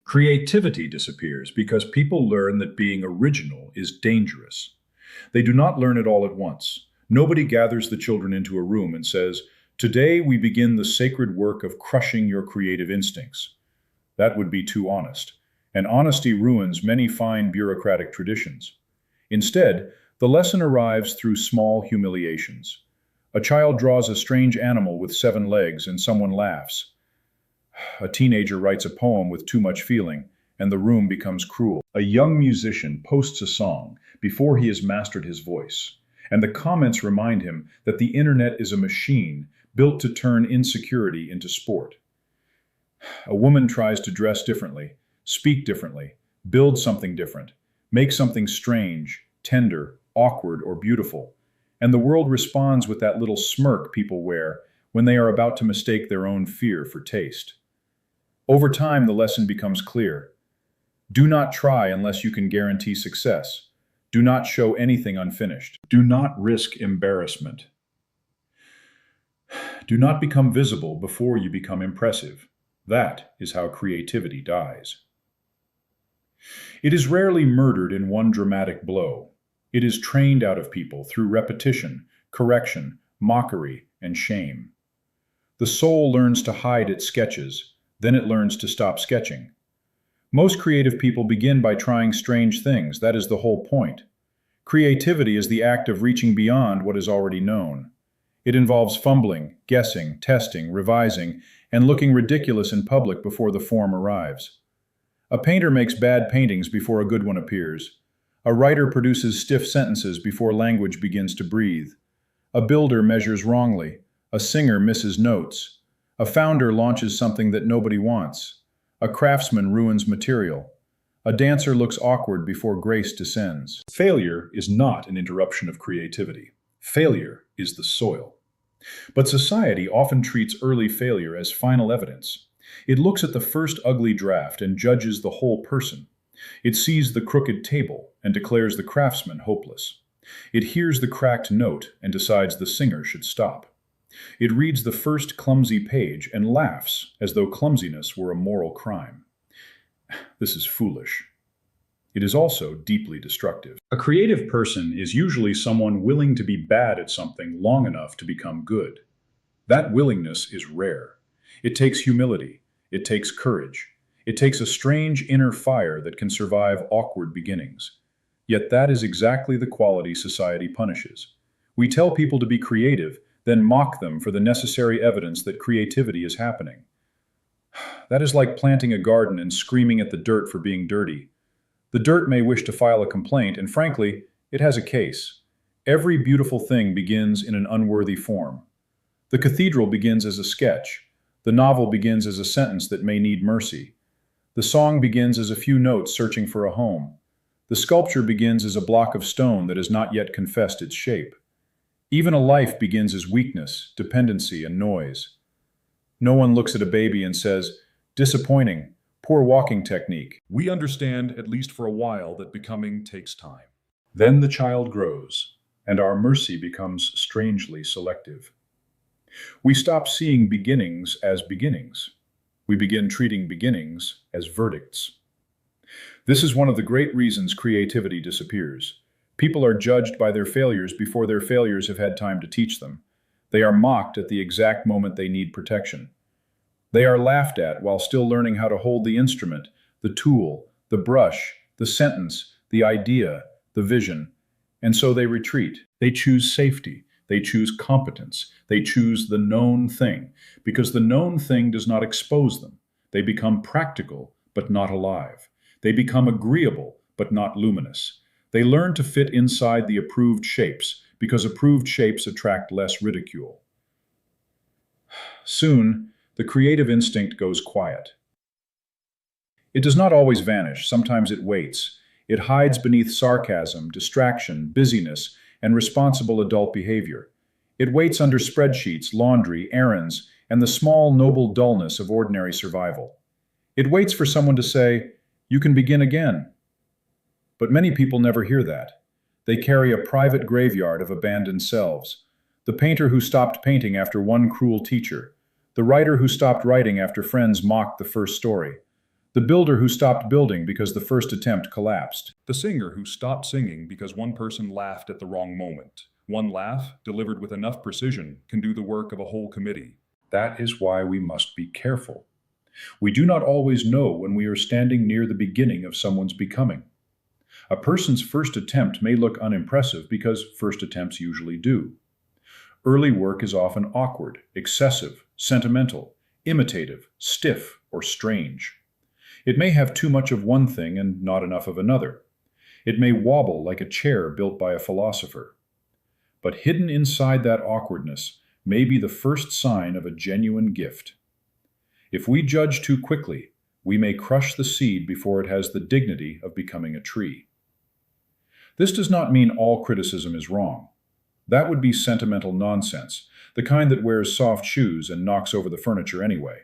Creativity disappears because people learn that being original is dangerous. They do not learn it all at once. Nobody gathers the children into a room and says, "Today we begin the sacred work of crushing your creative instincts." That would be too honest, and honesty ruins many fine bureaucratic traditions. Instead, the lesson arrives through small humiliations. A child draws a strange animal with 7 legs and someone laughs. A teenager writes a poem with too much feeling, and the room becomes cruel. A young musician posts a song before he has mastered his voice, and the comments remind him that the internet is a machine built to turn insecurity into sport. A woman tries to dress differently, speak differently, build something different, make something strange, tender, awkward, or beautiful, and the world responds with that little smirk people wear when they are about to mistake their own fear for taste. Over time, the lesson becomes clear. Do not try unless you can guarantee success. Do not show anything unfinished. Do not risk embarrassment. Do not become visible before you become impressive. That is how creativity dies. It is rarely murdered in one dramatic blow. It is trained out of people through repetition, correction, mockery, and shame. The soul learns to hide its sketches, then it learns to stop sketching. Most creative people begin by trying strange things. That is the whole point. Creativity is the act of reaching beyond what is already known. It involves fumbling, guessing, testing, revising, and looking ridiculous in public before the form arrives. A painter makes bad paintings before a good one appears. A writer produces stiff sentences before language begins to breathe. A builder measures wrongly. A singer misses notes. A founder launches something that nobody wants. A craftsman ruins material. A dancer looks awkward before grace descends. Failure is not an interruption of creativity. Failure is the soil. But society often treats early failure as final evidence. It looks at the first ugly draft and judges the whole person. It sees the crooked table and declares the craftsman hopeless. It hears the cracked note and decides the singer should stop. It reads the first clumsy page and laughs as though clumsiness were a moral crime. This is foolish. It is also deeply destructive. A creative person is usually someone willing to be bad at something long enough to become good. That willingness is rare. It takes humility. It takes courage. It takes a strange inner fire that can survive awkward beginnings. Yet that is exactly the quality society punishes. We tell people to be creative, then mock them for the necessary evidence that creativity is happening. That is like planting a garden and screaming at the dirt for being dirty. The dirt may wish to file a complaint, and frankly, it has a case. Every beautiful thing begins in an unworthy form. The cathedral begins as a sketch. The novel begins as a sentence that may need mercy. The song begins as a few notes searching for a home. The sculpture begins as a block of stone that has not yet confessed its shape. Even a life begins as weakness, dependency, and noise. No one looks at a baby and says, "Disappointing, poor walking technique." We understand, at least for a while, that becoming takes time. Then the child grows, and our mercy becomes strangely selective. We stop seeing beginnings as beginnings. We begin treating beginnings as verdicts. This is one of the great reasons creativity disappears. People are judged by their failures before their failures have had time to teach them. They are mocked at the exact moment they need protection. They are laughed at while still learning how to hold the instrument, the tool, the brush, the sentence, the idea, the vision. And so they retreat. They choose safety. They choose competence. They choose the known thing, because the known thing does not expose them. They become practical, but not alive. They become agreeable, but not luminous. They learn to fit inside the approved shapes, because approved shapes attract less ridicule. Soon, the creative instinct goes quiet. It does not always vanish. Sometimes it waits. It hides beneath sarcasm, distraction, busyness, and responsible adult behavior. It waits under spreadsheets, laundry, errands, and the small, noble dullness of ordinary survival. It waits for someone to say, "You can begin again." But many people never hear that. They carry a private graveyard of abandoned selves. The painter who stopped painting after one cruel teacher. The writer who stopped writing after friends mocked the first story. The builder who stopped building because the first attempt collapsed. The singer who stopped singing because one person laughed at the wrong moment. One laugh, delivered with enough precision, can do the work of a whole committee. That is why we must be careful. We do not always know when we are standing near the beginning of someone's becoming. A person's first attempt may look unimpressive because first attempts usually do. Early work is often awkward, excessive, sentimental, imitative, stiff, or strange. It may have too much of one thing and not enough of another. It may wobble like a chair built by a philosopher. But hidden inside that awkwardness may be the first sign of a genuine gift. If we judge too quickly, we may crush the seed before it has the dignity of becoming a tree. This does not mean all criticism is wrong. That would be sentimental nonsense, the kind that wears soft shoes and knocks over the furniture anyway.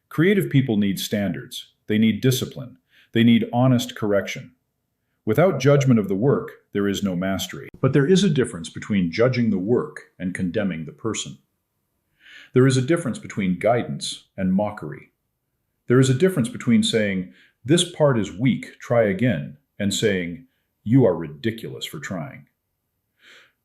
Creative people need standards. They need discipline. They need honest correction. Without judgment of the work, there is no mastery. But there is a difference between judging the work and condemning the person. There is a difference between guidance and mockery. There is a difference between saying, "This part is weak, try again," and saying, "You are ridiculous for trying."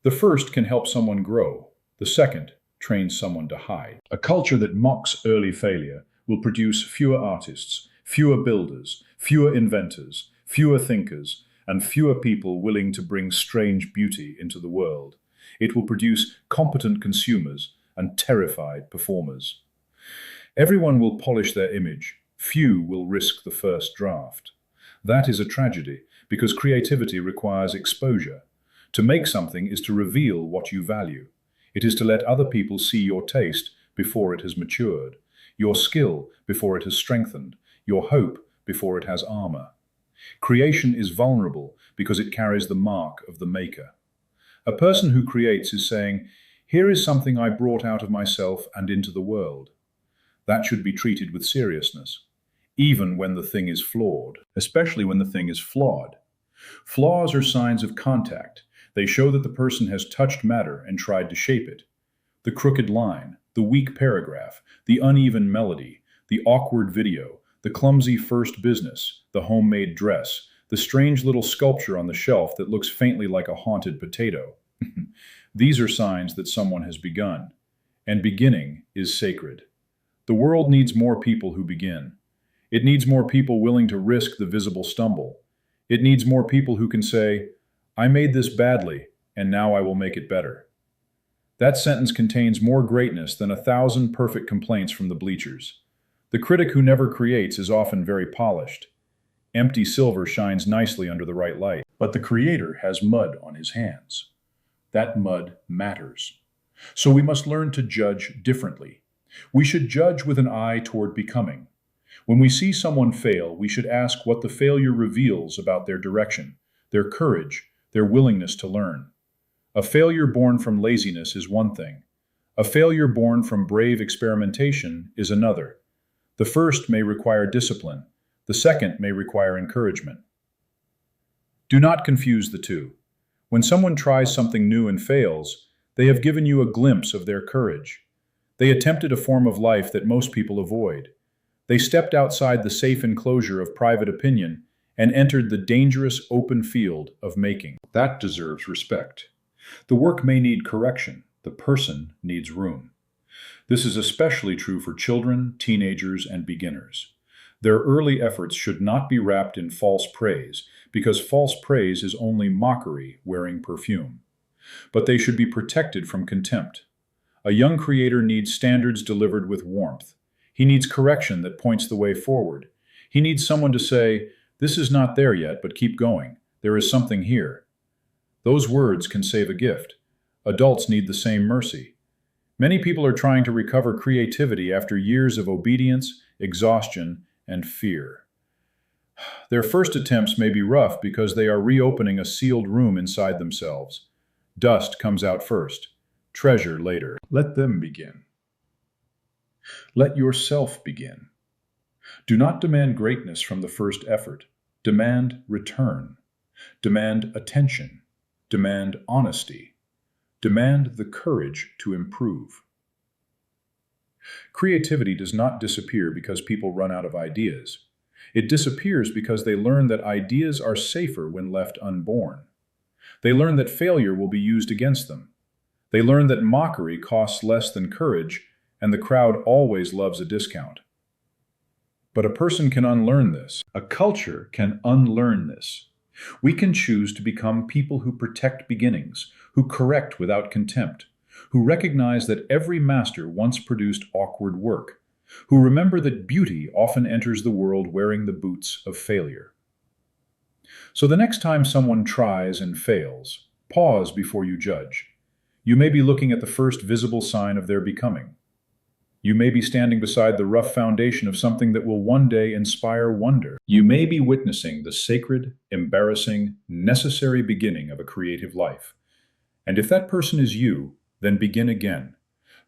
The first can help someone grow. The second trains someone to hide. A culture that mocks early failure will produce fewer artists, fewer builders, fewer inventors, fewer thinkers, and fewer people willing to bring strange beauty into the world. It will produce competent consumers and terrified performers. Everyone will polish their image. Few will risk the first draft. That is a tragedy, because creativity requires exposure. To make something is to reveal what you value. It is to let other people see your taste before it has matured, your skill before it has strengthened, your hope before it has armor. Creation is vulnerable because it carries the mark of the maker. A person who creates is saying, "Here is something I brought out of myself and into the world." That should be treated with seriousness, even when the thing is flawed, especially when the thing is flawed. Flaws are signs of contact. They show that the person has touched matter and tried to shape it. The crooked line, the weak paragraph, the uneven melody, the awkward video, the clumsy first business, the homemade dress, the strange little sculpture on the shelf that looks faintly like a haunted potato. These are signs that someone has begun, and beginning is sacred. The world needs more people who begin. It needs more people willing to risk the visible stumble. It needs more people who can say, "I made this badly, and now I will make it better." That sentence contains more greatness than 1,000 perfect complaints from the bleachers. The critic who never creates is often very polished. Empty silver shines nicely under the right light, but the creator has mud on his hands. That mud matters. So we must learn to judge differently. We should judge with an eye toward becoming. When we see someone fail, we should ask what the failure reveals about their direction, their courage, their willingness to learn. A failure born from laziness is one thing. A failure born from brave experimentation is another. The first may require discipline. The second may require encouragement. Do not confuse the two. When someone tries something new and fails, they have given you a glimpse of their courage. They attempted a form of life that most people avoid. They stepped outside the safe enclosure of private opinion and entered the dangerous open field of making. That deserves respect. The work may need correction. The person needs room. This is especially true for children, teenagers, and beginners. Their early efforts should not be wrapped in false praise, because false praise is only mockery wearing perfume. But they should be protected from contempt. A young creator needs standards delivered with warmth. He needs correction that points the way forward. He needs someone to say, "This is not there yet, but keep going. There is something here." Those words can save a gift. Adults need the same mercy. Many people are trying to recover creativity after years of obedience, exhaustion, and fear. Their first attempts may be rough because they are reopening a sealed room inside themselves. Dust comes out first, treasure later. Let them begin. Let yourself begin. Do not demand greatness from the first effort. Demand return. Demand attention. Demand honesty. Demand the courage to improve. Creativity does not disappear because people run out of ideas. It disappears because they learn that ideas are safer when left unborn. They learn that failure will be used against them. They learn that mockery costs less than courage, and the crowd always loves a discount. But a person can unlearn this. A culture can unlearn this. We can choose to become people who protect beginnings, who correct without contempt, who recognize that every master once produced awkward work, who remember that beauty often enters the world wearing the boots of failure. So the next time someone tries and fails, pause before you judge. You may be looking at the first visible sign of their becoming. You may be standing beside the rough foundation of something that will one day inspire wonder. You may be witnessing the sacred, embarrassing, necessary beginning of a creative life. And if that person is you, then begin again.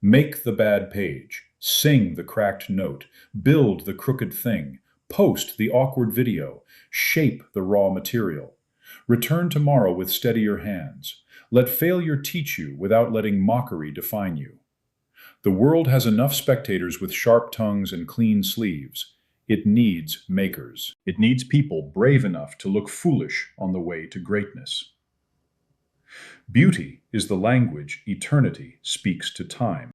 Make the bad page, sing the cracked note, build the crooked thing, post the awkward video, shape the raw material. Return tomorrow with steadier hands. Let failure teach you without letting mockery define you. The world has enough spectators with sharp tongues and clean sleeves. It needs makers. It needs people brave enough to look foolish on the way to greatness. Beauty is the language eternity speaks to time.